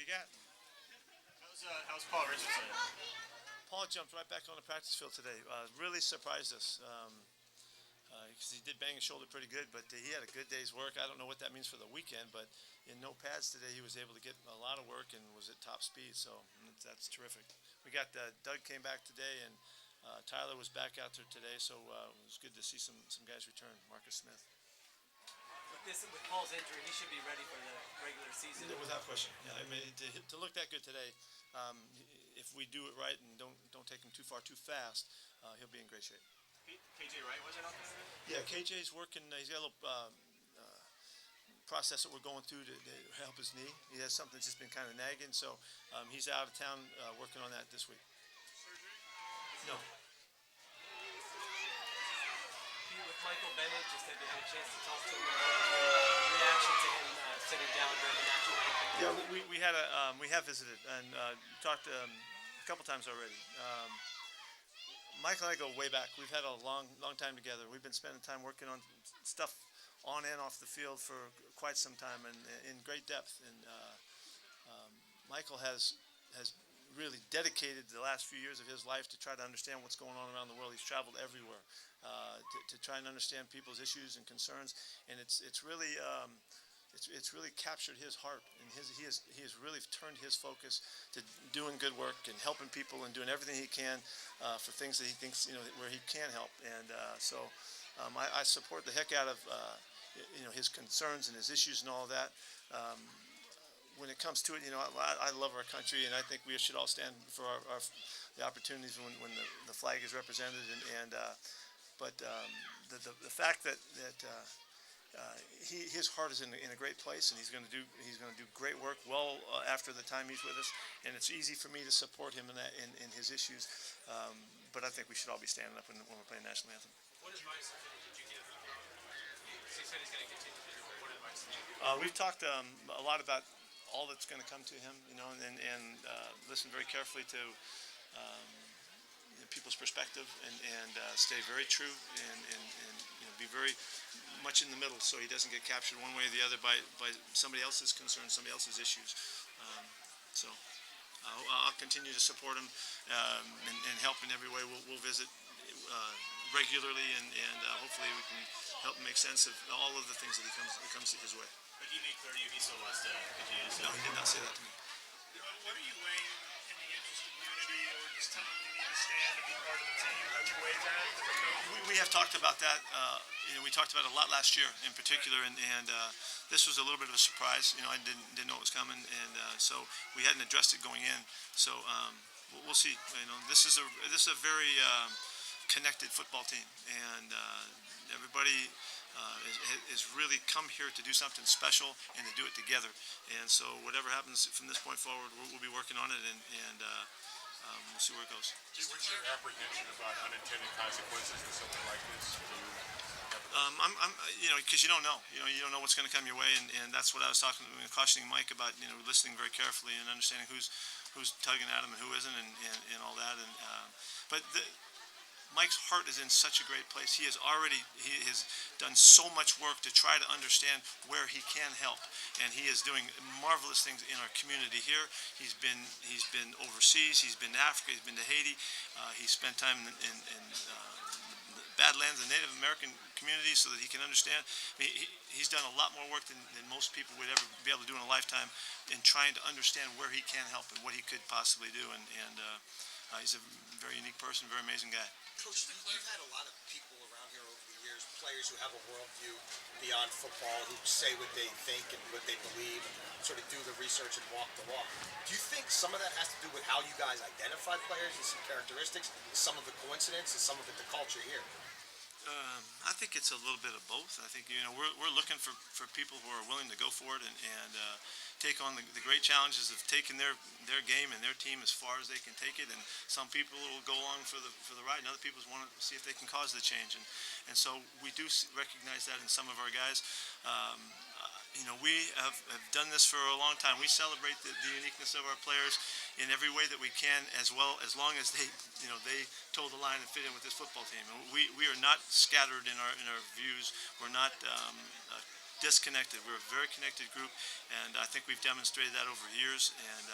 do you got? How's Paul Richardson? Paul jumped right back on the practice field today. Really surprised us. 'Cause he did bang his shoulder pretty good, but he had a good day's work. I don't know what that means for the weekend, but in no pads today, he was able to get a lot of work and was at top speed, so that's terrific. We got Doug came back today, and Tyler was back out there today, so it was good to see some guys return. Marcus Smith. With Paul's injury, he should be ready for the regular season. Without question. Yeah, I mean, to look that good today, if we do it right and don't take him too far too fast, he'll be in great shape. KJ Wright was it out there? Yeah, KJ's working. He's got a little process that we're going through to help his knee. He has something that's just been kind of nagging, so he's out of town working on that this week. No. With Michael Bennett, just have you had a chance to talk to him about reaction to him sitting down during the national anthem? Yeah, we have visited and talked a couple times already. Michael and I go way back. We've had a long time together. We've been spending time working on stuff on and off the field for quite some time and in great depth. And Michael has really dedicated the last few years of his life to try to understand what's going on around the world. He's traveled everywhere to try and understand people's issues and concerns, and it's really captured his heart, and he has really turned his focus to doing good work and helping people and doing everything he can for things that he thinks where he can help. And so I support the heck out of his concerns and his issues and all of that. When it comes to it, I love our country, and I think we should all stand for the opportunities when the flag is represented. But the fact that his heart is in a great place, and he's going to do great work well after the time he's with us. And it's easy for me to support him in his issues. But I think we should all be standing up when we're playing national anthem. What advice did you give him? He said he's going to continue to do. What advice did you give him? We've talked a lot about all that's going to come to him, and listen very carefully to people's perspective, and stay very true, and be very much in the middle, so he doesn't get captured one way or the other by somebody else's concerns, somebody else's issues. So I'll continue to support him and help in every way. We'll visit regularly, and hopefully we can help make sense of all of the things that comes his way. But he made clear to you he still wants to continue to. No, he did not say that to me. What are you weighing in the interest of unity, or just telling him you need to stand and be part of the team? How do you weigh that as a coach? We have talked about that. We talked about it a lot last year in particular, and this was a little bit of a surprise. I didn't know it was coming, and so we hadn't addressed it going in. So we'll see. This is a very connected football team, and everybody has really come here to do something special and to do it together. And so whatever happens from this point forward, we'll be working on it, and we'll see where it goes. What's your apprehension about unintended consequences in something like this? Because you don't know. You don't know what's going to come your way, and that's what I was cautioning Mike about. Listening very carefully and understanding who's tugging at him and who isn't, and all that. But Mike's heart is in such a great place. He has done so much work to try to understand where he can help, and he is doing marvelous things in our community here. He's been overseas. He's been to Africa. He's been to Haiti. He spent time in Badlands, the Native American community, so that he can understand. He's done a lot more work than most people would ever be able to do in a lifetime in trying to understand where he can help and what he could possibly do. And he's a very unique person, very amazing guy. Coach, you've had a lot of people around here over the years, players who have a worldview beyond football, who say what they think and what they believe, and sort of do the research and walk the walk. Do you think some of that has to do with how you guys identify players and some characteristics? Is some of the coincidence? Is some of it the culture here? I think it's a little bit of both. I think we're looking for people who are willing to go for it and take on the great challenges of taking their game and their team as far as they can take it. And some people will go along for the ride, and other people want to see if they can cause the change. And so we do recognize that in some of our guys. We have done this for a long time. We celebrate the uniqueness of our players in every way that we can, as long as they toe the line and fit in with this football team. And we are not scattered in our views. We're not disconnected. We're a very connected group, and I think we've demonstrated that over years. And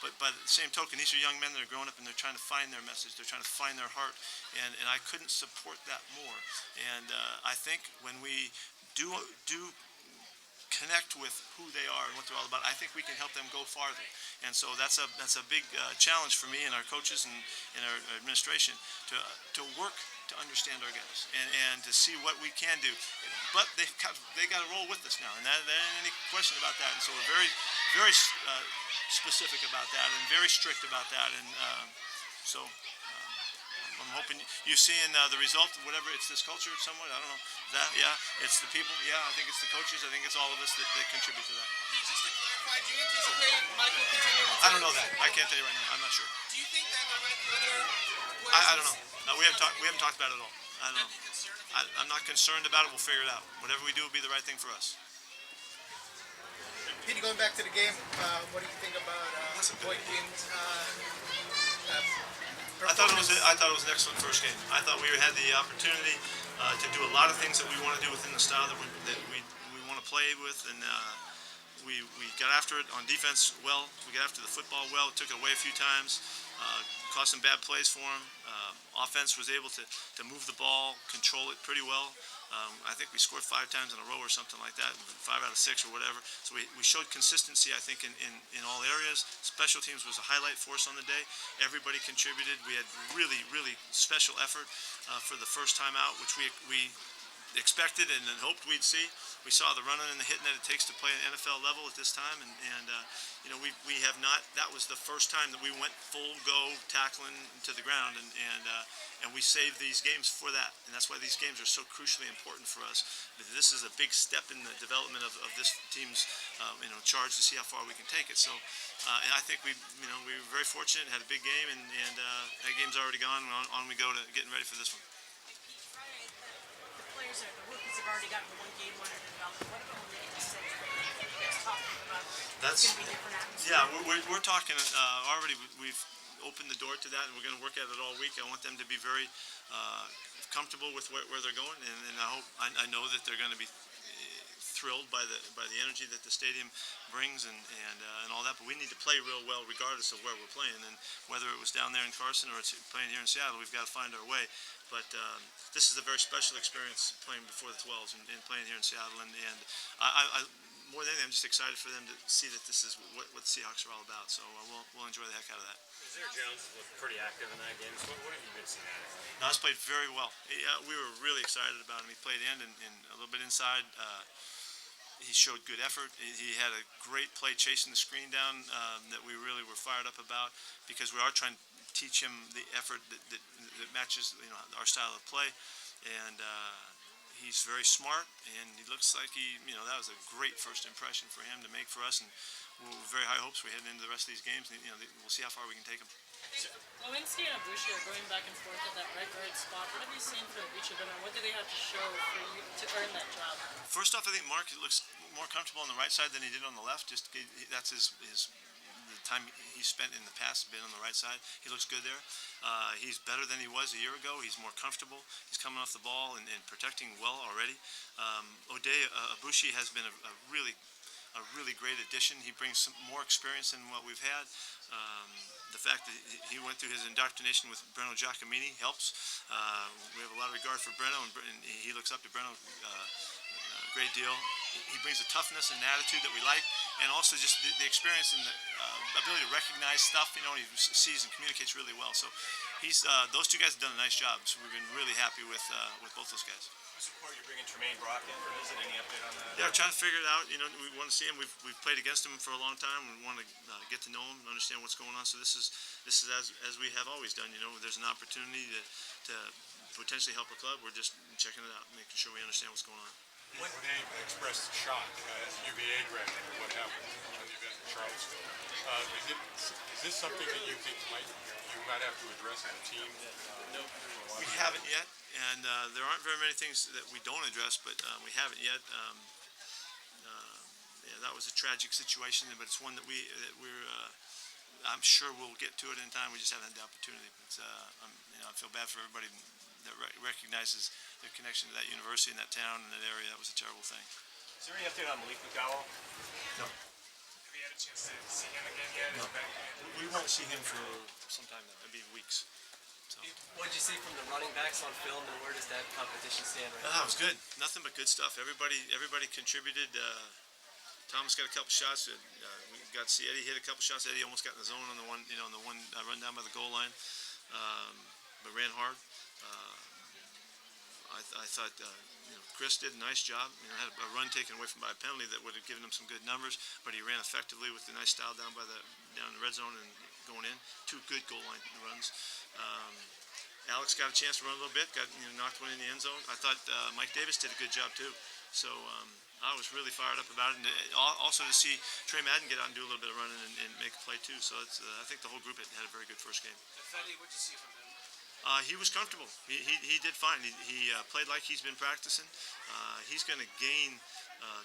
but by the same token, these are young men that are growing up and they're trying to find their message. They're trying to find their heart, and I couldn't support that more. And I think when we do connect with who they are and what they're all about, I think we can help them go farther. And so that's a big challenge for me and our coaches and our administration to work to understand our guys and to see what we can do. But they got to roll with us now, and there ain't any question about that. And so we're very specific about that and very strict about that. And so. I'm hoping you're seeing the result, whatever it's this culture somewhat. I don't know. It's the people. Yeah, I think it's the coaches. I think it's all of us that contribute to that. Just to clarify, do you anticipate Michael continuing to... I don't know that. I can't tell you right now. I'm not sure. Do you think that there might be other players... I don't know. We haven't talked about it at all. I don't know. I'm not concerned about it. We'll figure it out. Whatever we do will be the right thing for us. Pete, going back to the game, what do you think about Boykins? I thought it was an excellent first game. I thought we had the opportunity to do a lot of things that we want to do within the style that we want to play with, and we got after it on defense well. We got after the football well. Took it away a few times. Caused some bad plays for him. Offense was able to move the ball, control it pretty well. I think we scored 5 times in a row or something like that, 5 out of 6 or whatever. So we showed consistency, I think, in all areas. Special teams was a highlight for us on the day. Everybody contributed. We had really, really special effort for the first time out, which we expected and hoped we'd see. We saw the running and the hitting that it takes to play at NFL level at this time, and we have not. That was the first time that we went full go tackling to the ground, and we saved these games for that, and that's why these games are so crucially important for us. This is a big step in the development of this team's charge to see how far we can take it. So, and I think we were very fortunate, had a big game, and that game's already gone. On we go to getting ready for this one. The rookies have already gotten one game winner in development. What about when they get to 6? You guys talking about it's going to be different atmosphere? Yeah, we're talking already. We've opened the door to that, and we're going to work at it all week. I want them to be very comfortable with where they're going, and I know that they're going to be thrilled by the energy that the stadium brings and all that. But we need to play real well regardless of where we're playing, and whether it was down there in Carson or it's playing here in Seattle, we've got to find our way. But this is a very special experience playing before the 12s and playing here in Seattle, and I more than anything, I'm just excited for them to see that this is what the Seahawks are all about. So we'll enjoy the heck out of that. Isaiah Jones looked pretty active in that game. So what have you been seeing out of him? Nas played very well. We were really excited about him. He played in and a little bit inside. He showed good effort. He had a great play chasing the screen down that we really were fired up about, because we are trying to teach him the effort that matches our style of play. And he's very smart, and he looks like that was a great first impression for him to make for us, and we're very high hopes we're heading into the rest of these games. And, we'll see how far we can take them. Lewinsky and Abushi are going back and forth at that right guard spot. What have you seen from each of them, and what do they have to show for you to earn that job? First off, I think Mark looks more comfortable on the right side than he did on the left. That's the time he spent in the past been on the right side. He looks good there. He's better than he was a year ago. He's more comfortable. He's coming off the ball and protecting well already. Abushi has been a really great addition. He brings some more experience than what we've had. The fact that he went through his indoctrination with Breno Giacomini helps. We have a lot of regard for Breno, and he looks up to Breno a great deal. He brings a toughness and attitude that we like, and also just the experience and the ability to recognize stuff. He sees and communicates really well. So those two guys have done a nice job. So we've been really happy with both those guys. Support you're bringing Tremaine Brock in for visit. Any update on that? Yeah, we're trying to figure it out. We want to see him. We've played against him for a long time. We want to get to know him and understand what's going on. So this is as we have always done. There's an opportunity to potentially help a club. We're just checking it out, making sure we understand what's going on. When they expressed shock as a UVA grad for what happened in the event in Charlottesville, is this something that you think you might have to address as a team? We haven't yet, and there aren't very many things that we don't address, but we haven't yet. That was a tragic situation, but it's one that I'm sure we'll get to it in time. We just haven't had the opportunity. But, I feel bad for everybody that recognizes their connection to that university and that town and that area. That was a terrible thing. Is there any update on Malik McDowell? No, Have you had a chance to see him again yet? no. We won't see him for some time now. It'll be weeks. So. What did you see from the running backs on film, and where does that competition stand right It now? was good. Nothing but good stuff. Everybody contributed. Thomas got a couple shots. We got Eddie hit a couple shots. Eddie almost got in the zone on the one, run down by the goal line, but ran hard. I thought Chris did a nice job. Had a run taken away from by a penalty that would have given him some good numbers, but he ran effectively with the nice style down in the red zone and going in. 2 good goal line runs. Alex got a chance to run a little bit. Got knocked one in the end zone. I thought Mike Davis did a good job too. So I was really fired up about it, and also to see Trey Madden get out and do a little bit of running and make a play too. So I think the whole group had a very good first game. Fetty, what'd you see from him? He was comfortable. He did fine. He played like he's been practicing. He's going to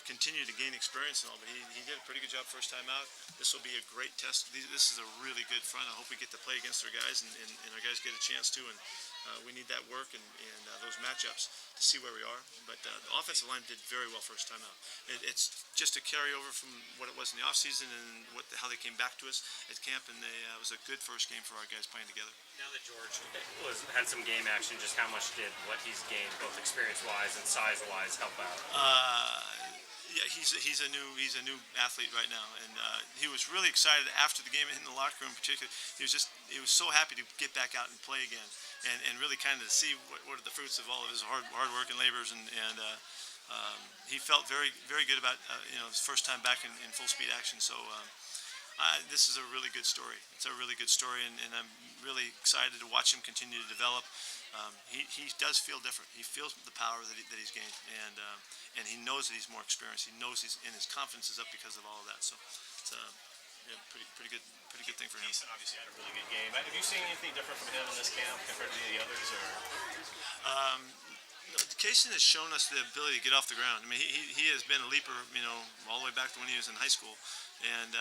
continue to gain experience and all, but he did a pretty good job first time out. This will be a great test. This is a really good front. I hope we get to play against our guys, and our guys get a chance to. And we need that work and those matchups to see where we are. But the offensive line did very well first time out. It's just a carryover from what it was in the offseason and how they came back to us at camp, and it was a good first game for our guys playing together. Now that George had some game action, just how much did what he's gained, both experience-wise and size-wise, help out? Yeah, he's a new athlete right now, and he was really excited after the game in the locker room. In particular, he was so happy to get back out and play again, and really kind of see what are the fruits of all of his hard work and labors, and he felt very good about his first time back in full speed action. So. This is a really good story. It's a really good story, and I'm really excited to watch him continue to develop. He does feel different. He feels the power that he's gained, and he knows that he's more experienced. He knows his confidence is up because of all of that. So it's a pretty good thing for him. Mason obviously had a really good game. Have you seen anything different from him in this camp compared to any of the others? Kaysen has shown us the ability to get off the ground. I mean, he has been a leaper, all the way back to when he was in high school, and.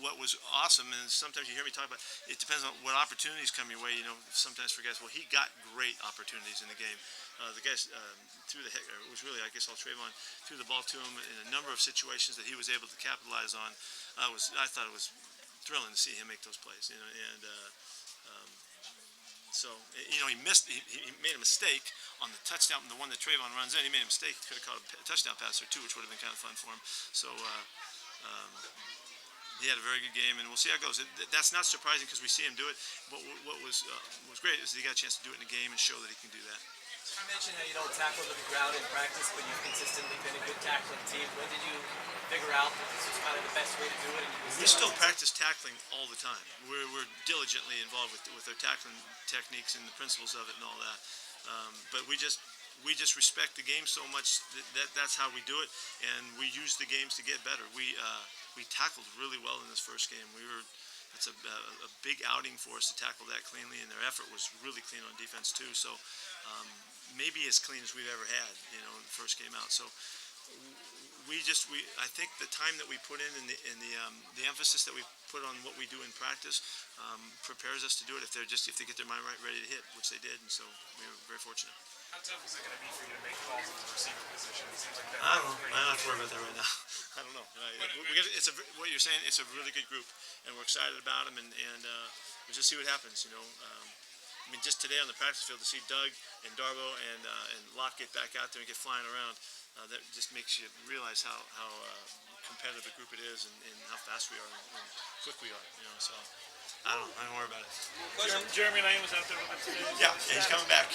What was awesome, and sometimes you hear me talk about, it depends on what opportunities come your way. Sometimes for guys, well, he got great opportunities in the game. The guys threw it was really, I guess, all Trayvon threw the ball to him in a number of situations that he was able to capitalize on. I thought it was thrilling to see him make those plays. So he missed. He made a mistake on the touchdown, the one that Trayvon runs in. He made a mistake. Could have caught a touchdown pass or two, which would have been kind of fun for him. So. He had a very good game, and we'll see how it goes. That's not surprising because we see him do it. But what was great is that he got a chance to do it in a game and show that he can do that. You mentioned how you don't tackle to the ground in practice, but you've consistently been a good tackling team. When did you figure out that this was kind of the best way to do it? We still practice tackling all the time. We're diligently involved with our tackling techniques and the principles of it and all that. But we just respect the game so much that's how we do it, and we use the games to get better. We tackled really well in this first game. That's a big outing for us to tackle that cleanly, and their effort was really clean on defense too. So maybe as clean as we've ever had, in the first game out. So I think the time that we put in and the emphasis that we put on what we do in practice prepares us to do it if they get their mind right, ready to hit, which they did, and so we were very fortunate. How tough is it going to be for you to make calls at the receiver position? It seems like that. I don't know. I'm not worried about that right now. I don't know. What you're saying. It's a really good group, and we're excited about them, and we'll just see what happens. Just today on the practice field to see Doug and Darbo and Locke get back out there and get flying around, that just makes you realize how competitive a group it is and how fast we are and quick we are. So I don't know. I don't worry about it. Jeremy Lane was out there with us today. Yeah, he's coming back.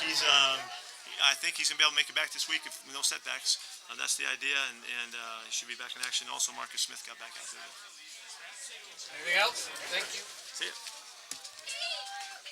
I think he's going to be able to make it back this week with no setbacks. That's the idea, and he should be back in action. Also, Marcus Smith got back out there. Anything else? Thank you. See ya.